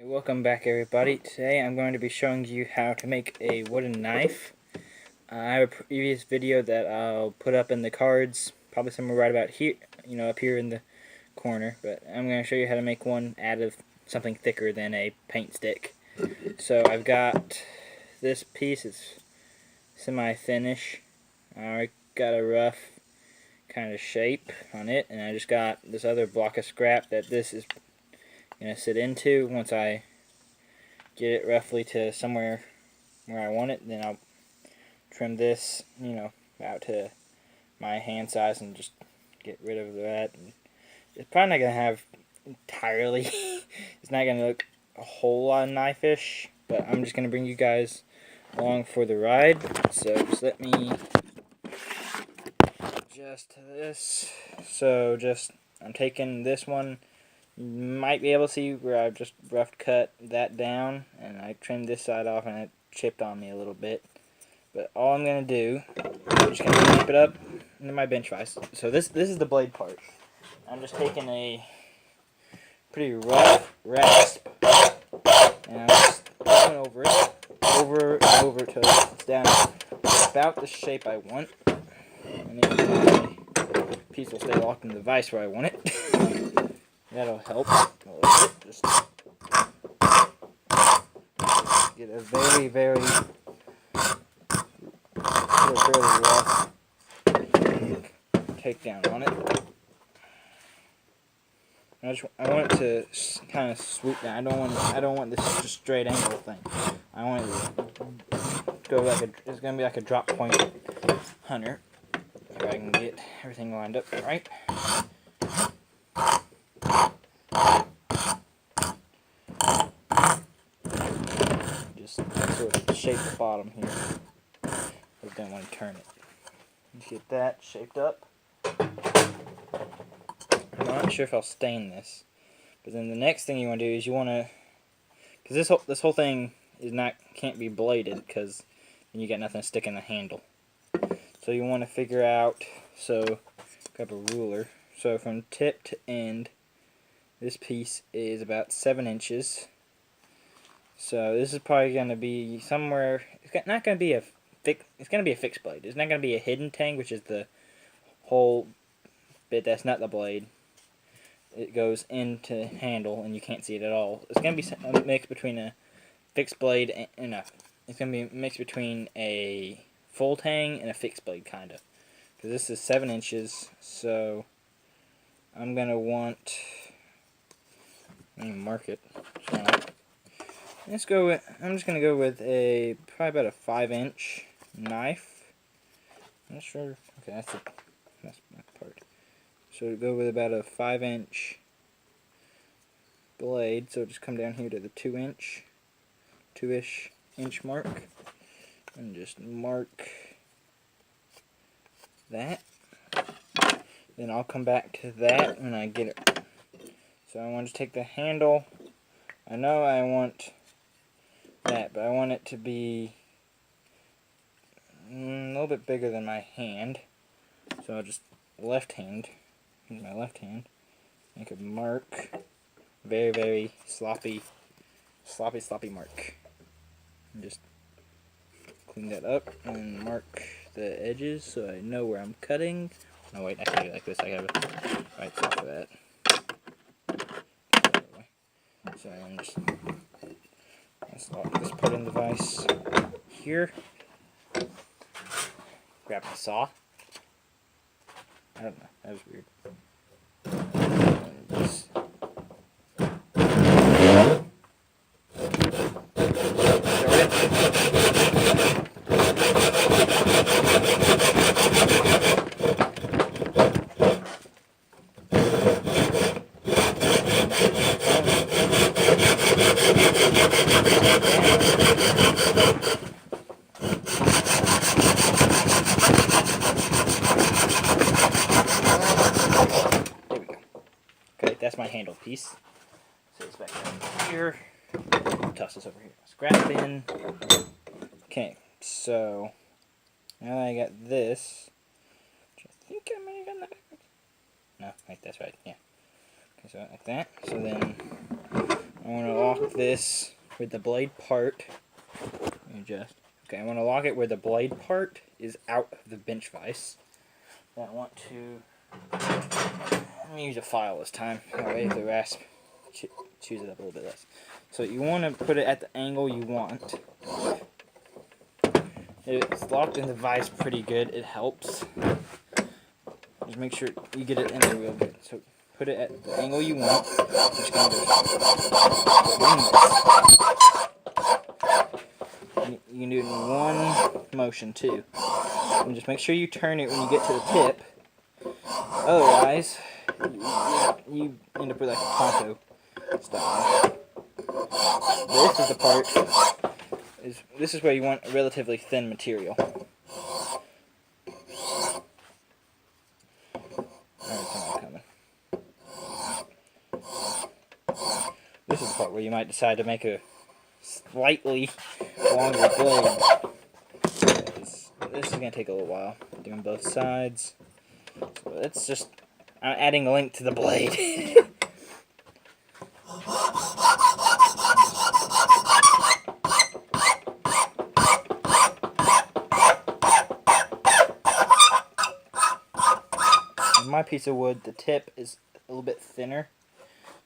Welcome back, everybody. Today I'm going to be showing you how to make a wooden knife. I have a previous video that I'll put up in the cards, probably somewhere right about here, up here in the corner, but I'm going to show you how to make one out of something thicker than a paint stick. So I've got this piece, it's semi-finish. I got a rough kind of shape on it, and I just got this other block of scrap that this is going to sit into. Once I get it roughly to somewhere where I want it, then I'll trim this, out to my hand size and just get rid of that. And it's probably not going to have entirely, it's not going to look a whole lot knife-ish, but I'm just going to bring you guys along for the ride. So just let me adjust this. So I'm taking this one. You might be able to see where I've just rough cut that down, and I trimmed this side off and it chipped on me a little bit. But all I'm going to do, I'm just going to clamp it up into my bench vise. So this is the blade part. I'm just taking a pretty rough rasp, and I'm just going over it, over and over till it's down about the shape I want. And then my piece will stay locked in the vise where I want it. That'll help a little bit. Just get a fairly rough takedown on it. I want it to kind of swoop down. I don't want this just straight angle thing. I want it to go it's gonna be like a drop point hunter. If I can get everything lined up right. Just sort of shape the bottom here. I don't want to turn it. Just get that shaped up. I'm not sure if I'll stain this, but then the next thing you want to do is you want to, because this whole thing can't be bladed, because then you got nothing to stick in the handle. So you want to figure out. So grab a ruler. So from tip to end, this piece is about 7 inches. So this is probably going to be somewhere. It's not going to be it's going to be a fixed blade. It's not going to be a hidden tang, which is the whole bit that's not the blade. It goes into handle and you can't see it at all. It's going to be a mix between a fixed blade and it's going to be a mix between a full tang and a fixed blade, kind of. Because this is 7 inches, so I'm going to want, let me mark it. So I'm just going to go with probably about a 5-inch knife. I'm not sure. Okay, that's my part. So go with about a 5-inch blade. So just come down here to the 2-ish inch mark, and just mark that. Then I'll come back to that when I get it. So I want to take the handle. I know I want that, but I want it to be a little bit bigger than my hand. So I'll just use my left hand, make a mark, very sloppy mark. And just clean that up and mark the edges so I know where I'm cutting. No wait, I can do it like this. I have a right side for that. So I'm just lock this part in the vise here. Grab my saw. I don't know, that was weird. And just that's my handle piece. So it's back down here. Toss this over here. Scrap bin. Okay, so now that I got this, which I think I might have gotten that backwards. No, right, that's right, yeah. Okay, so like that. So then I want to lock this with the blade part. Okay, I want to lock it where the blade part is out of the bench vise. Then I want to, let me use a file this time. That way the rasp chews it up a little bit less. So you want to put it at the angle you want. It's locked in the vise pretty good. It helps. Just make sure you get it in there real good. So put it at the angle you want. I'm just going to you can do it in one motion too. And just make sure you turn it when you get to the tip. Otherwise, you end up with like a poncho style. This is the part. This is where you want a relatively thin material. This is the part where you might decide to make a slightly longer blade. This is going to take a little while. Doing both sides. So it's just, I'm adding a link to the blade. On my piece of wood, the tip is a little bit thinner.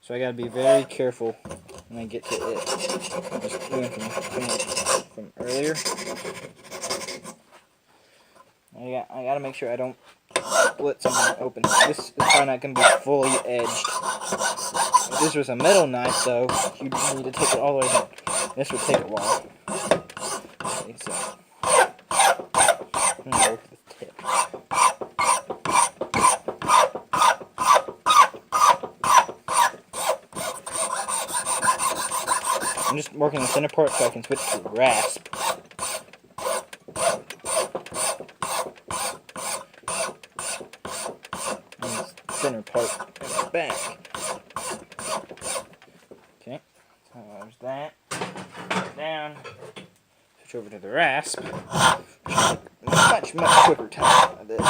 So I gotta be very careful when I get to it. Just doing from earlier. I gotta make sure I don't split something open. This is probably not gonna be fully edged. If this was a metal knife, though, you need to take it all the way down. This would take a while. Okay, so I'm gonna work the tip. I'm just working the center part so I can switch to rasp. And the center part goes back. Okay, so there's that. Down. Switch over to the rasp. Much quicker time than this.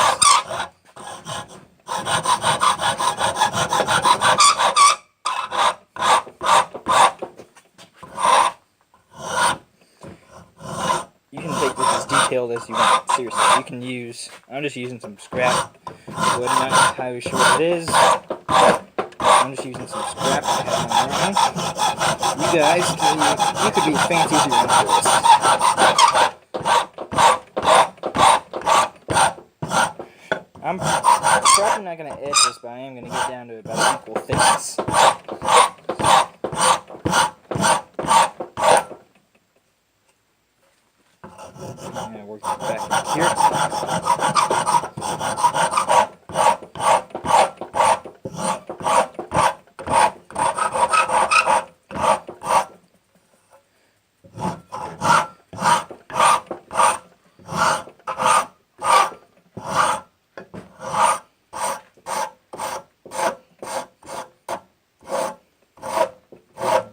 You can take this as detailed as you want. Seriously, you can use. I'm just using some scrap wood. Not entirely sure what it is. I'm just using some scrap I have on my own. You guys, you could be fancy as you want for this. I'm probably not going to edge this, but I am going to get down to about equal thickness. I'm going to work it back here.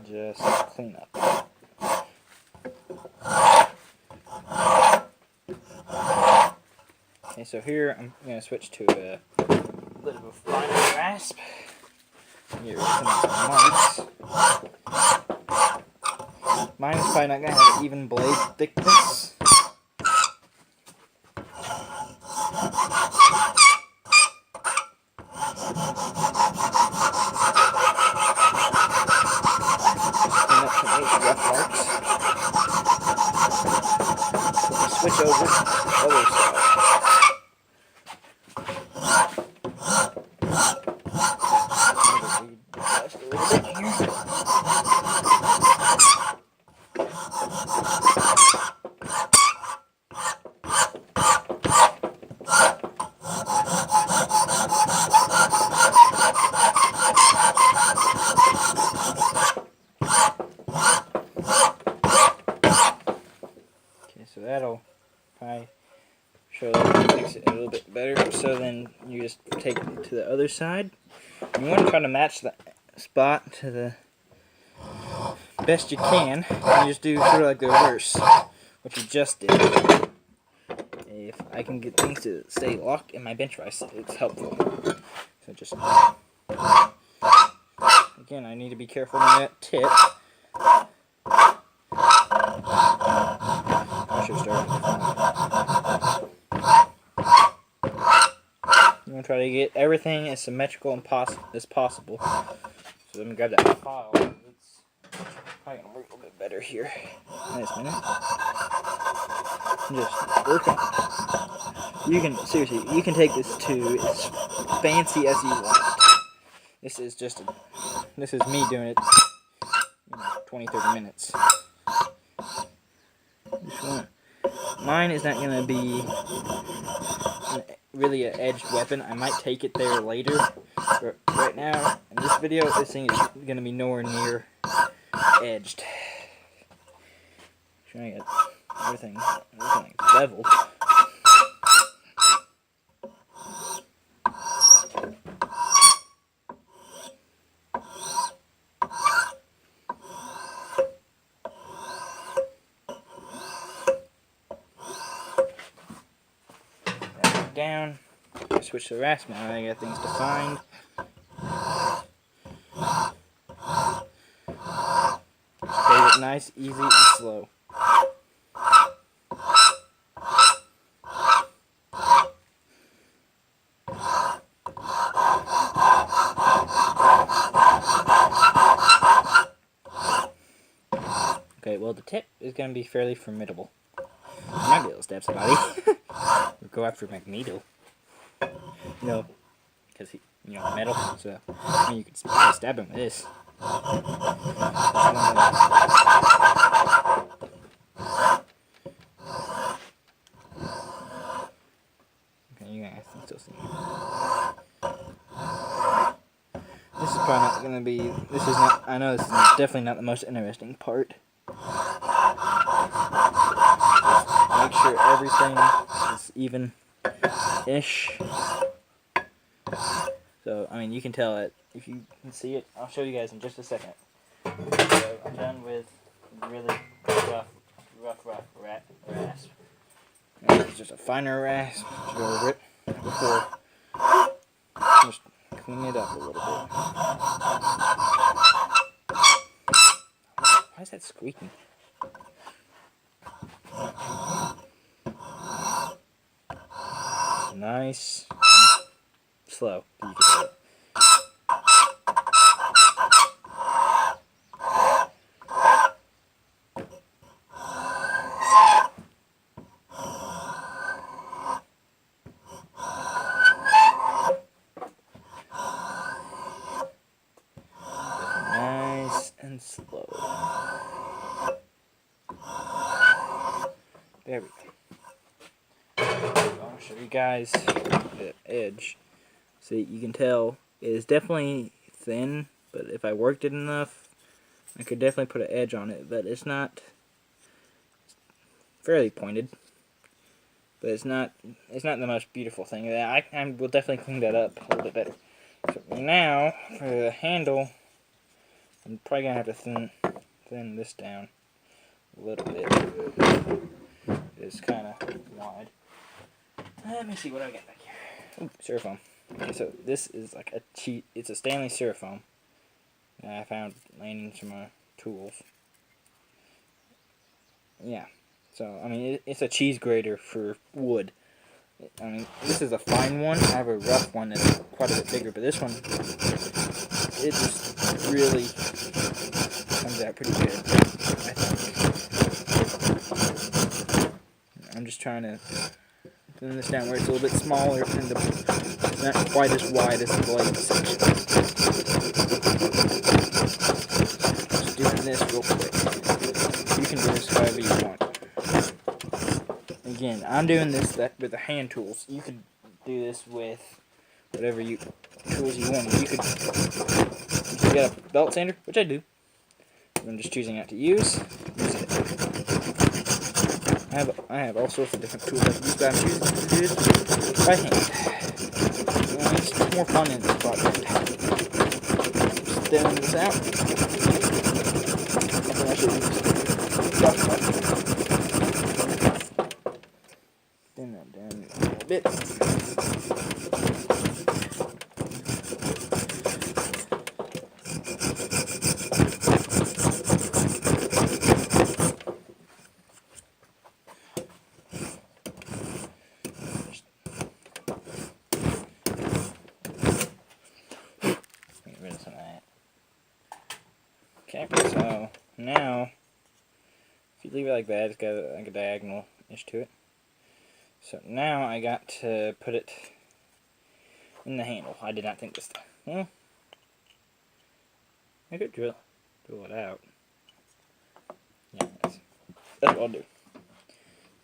Just clean up. Okay, so here I'm going to switch to a little bit of finer rasp. Get rid of some marks. Mine is probably not going to have an even blade thickness. Switch over to the other side. Just a little bit here. Okay, so that'll probably show that makes it a little bit better. So then you just take it to the other side. You want to try to match the spot to the best you can. And you just do sort of like the reverse, what you just did. If I can get things to stay locked in my bench vise, it's helpful. So just again, again, I need to be careful on that tip. I should start. I'm gonna try to get everything as symmetrical as possible. So let me grab that file. It's probably gonna work a little bit better here. Nice minute. Just work on it. You can seriously, you can take this to as fancy as you want. This is me doing it, 20-30 minutes. Mine is not gonna be really an edged weapon. I might take it there later. But right now, in this video, this thing is gonna be nowhere near edged. Trying to get everything leveled. Down. Switch to rasp now. I got things defined. Take it nice, easy, and slow. Okay, well the tip is going to be fairly formidable. I might be able to stab somebody. Or go after Magneto. No, because he, metal. So I mean, you could stab him with this. Okay, you guys can still see. This is probably not going to be. This is not. I know this is definitely not the most interesting part. Make sure everything is even-ish. So, I mean, you can tell it if you can see it. I'll show you guys in just a second. So, I'm done with really rough rasp. And it's just a finer rasp to go over it before. Just clean it up a little bit. Why is that squeaking? Nice, slow. You can do it. Nice and slow. There we go. I'll show you guys the edge. See, you can tell it is definitely thin, but if I worked it enough, I could definitely put an edge on it. But it's not fairly pointed, but it's not the most beautiful thing. I will definitely clean that up a little bit better. So now for the handle, I'm probably gonna have to thin this down a little bit. It's kind of wide. Let me see what I got back here. Ooh, Styrofoam. Okay, so this is like it's a Stanley Styrofoam that I found laying in some of my tools. Yeah, so I mean it's a cheese grater for wood. I mean this is a fine one. I have a rough one that's quite a bit bigger, but this one it just really comes out pretty good, I think. I'm just trying to thin this down where it's a little bit smaller and not quite as wide as the blade section. Just doing this real quick. You can do this however you want. Again, I'm doing this with the hand tools. You could do this with whatever tools you want. You got a belt sander, which I do. I'm just choosing not to use it. I have all sorts of different tools I can use, but I'm choosing to do this by hand. It's more fun in this project. Just thinning this out. And I should use thin that down a little bit. Okay, so now, if you leave it like that, it's got like a diagonal-ish to it. So now I got to put it in the handle. I did not think this time. Well, I could drill it out. Yeah, that's what I'll do.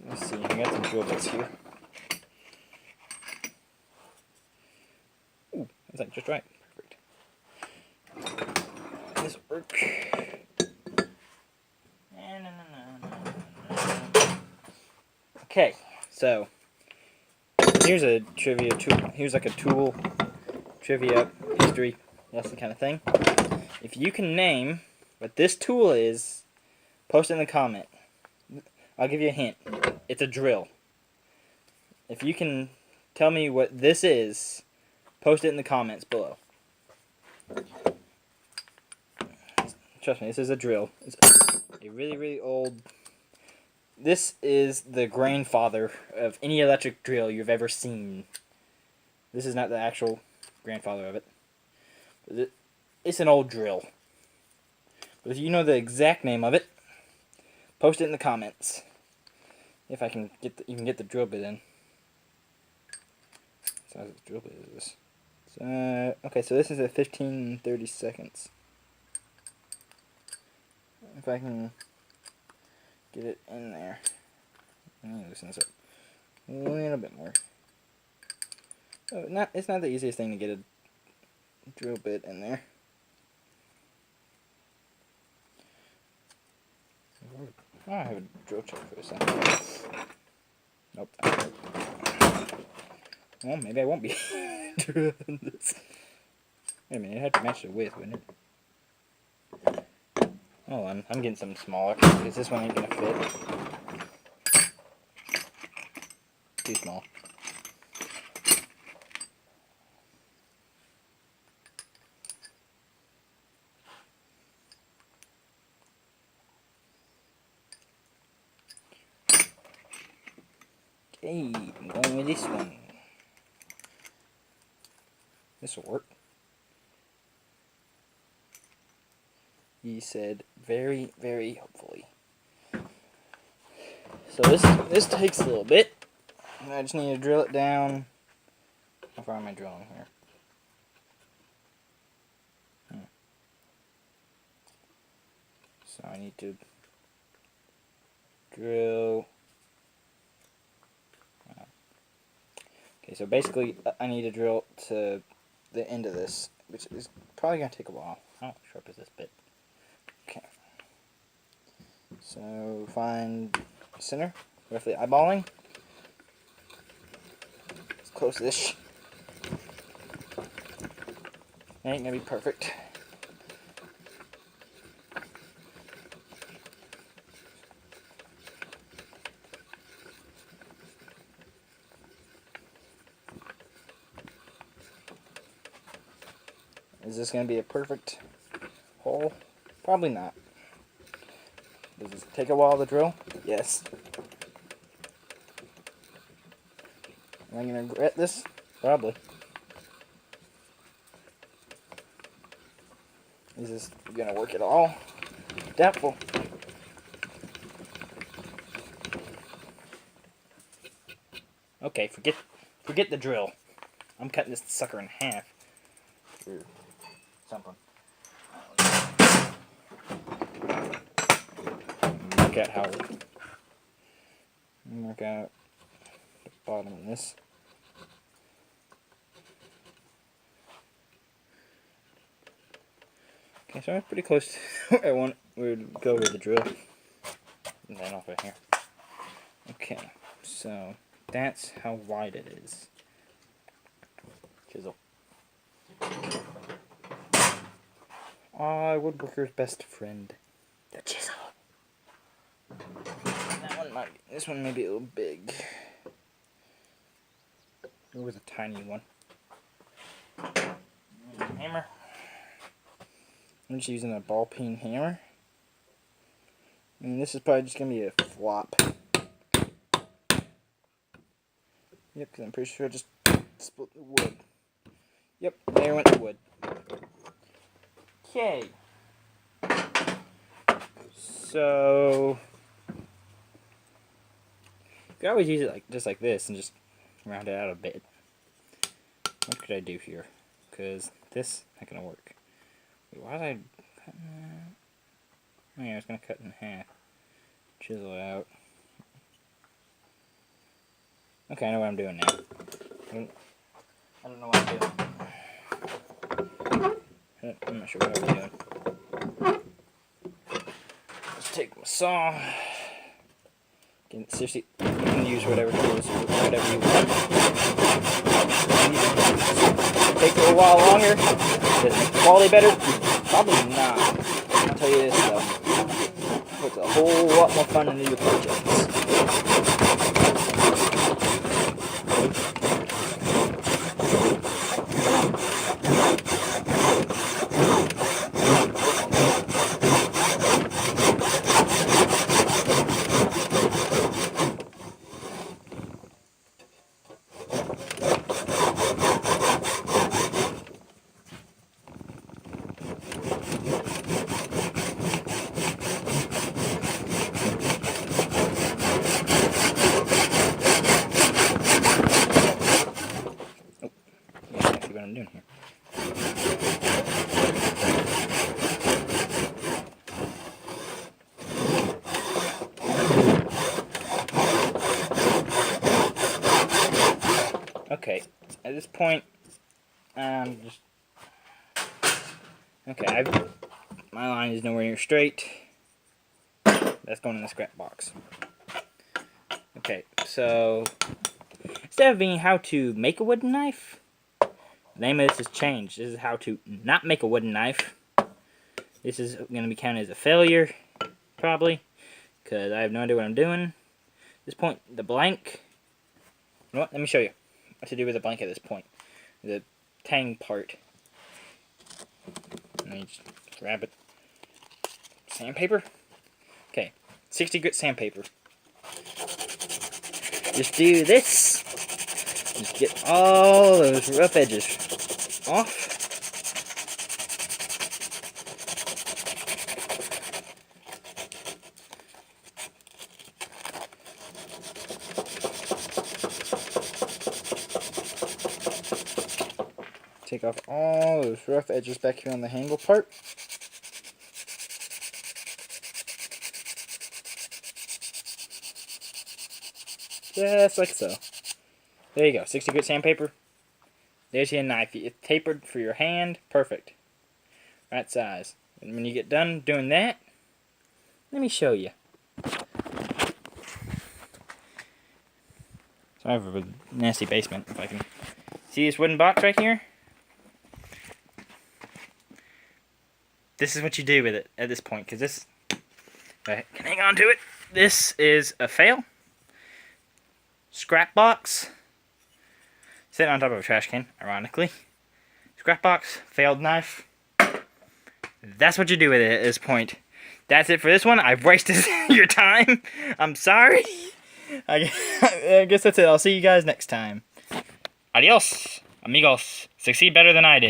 Let's see, I got some drill bits here. Ooh, that's like just right. Perfect. This will work. Okay, so here's a trivia tool. Here's like a tool, trivia, history, lesson kind of thing. If you can name what this tool is, post it in the comment. I'll give you a hint. It's a drill. If you can tell me what this is, post it in the comments below. Trust me, this is a drill. It's a really, really old... This is the grandfather of any electric drill you've ever seen. This is not the actual grandfather of it. It's an old drill. But if you know the exact name of it, post it in the comments. If I can even get the drill bit in. What size of the drill bit is this? Okay, so this is at 15 30 seconds. If I can get it in there. Let me loosen this up a little bit more. Oh, it's not the easiest thing to get a drill bit in there. Oh, I have a drill chuck for this thing. Nope. Well, maybe I won't be drilling this. Wait a minute, it had to match the width, wouldn't it? Hold on, I'm getting something smaller because this one ain't gonna fit. Too small. Okay, I'm going with this one. This will work. He said very, very hopefully. So this takes a little bit. I just need to drill it down. How far am I drilling here? So I need to drill. Okay, so basically I need to drill to the end of this, which is probably going to take a while. How sharp is this bit? Okay. So find center, roughly eyeballing. It's close to this. Ain't gonna be perfect. Is this gonna be a perfect hole? Probably not. Does this take a while to drill? Yes. Am I gonna regret this? Probably. Is this gonna work at all? Doubtful. Okay, forget the drill. I'm cutting this sucker in half. Or something. Look at how. Mark out the bottom of this. Okay, so I'm pretty close to where I want would go with the drill. And then off right here. Okay, so that's how wide it is. Chisel. Woodworker's best friend, the chisel. This one may be a little big. It was a tiny one. Hammer. I'm just using a ball peen hammer. And this is probably just going to be a flop. Yep, because I'm pretty sure I just split the wood. Yep, there went the wood. Okay. So you could always use it like just like this and just round it out a bit. What could I do here? Because this not gonna work. Wait, why did I cut that? Oh yeah, I was gonna cut in half. Chisel it out. Okay, I know what I'm doing now. I don't know what I'm doing. I'm not sure what I'm doing. Let's take my saw. Seriously, you can use whatever tools, whatever you want. Take a little while longer. Does it make the quality better? Probably not. I'll tell you this though. It's a whole lot more fun than your projects. What I'm doing here. Okay, at this point, just okay. My line is nowhere near straight. That's going in the scrap box. Okay, so instead of being how to make a wooden knife, the name of this has changed. This is how to not make a wooden knife. This is going to be counted as a failure, probably, because I have no idea what I'm doing. At this point, the blank. You know what? Let me show you what to do with the blank at this point. The tang part. Let me just grab it. Sandpaper. Okay, 60 grit sandpaper. Just do this. Just get all those rough edges off. Take off all those rough edges back here on the handle part. Just like so. There you go, 60 grit sandpaper. There's your knife. It's tapered for your hand. Perfect. Right size. And when you get done doing that, let me show you. So I have a nasty basement, if I can. See this wooden box right here? This is what you do with it at this point, because this, if I can hang on to it, this is a fail. Scrap box. Sitting on top of a trash can, ironically. Scrap box, failed knife. That's what you do with it at this point. That's it for this one. I've wasted your time. I'm sorry. I guess that's it. I'll see you guys next time. Adios, amigos. Succeed better than I did.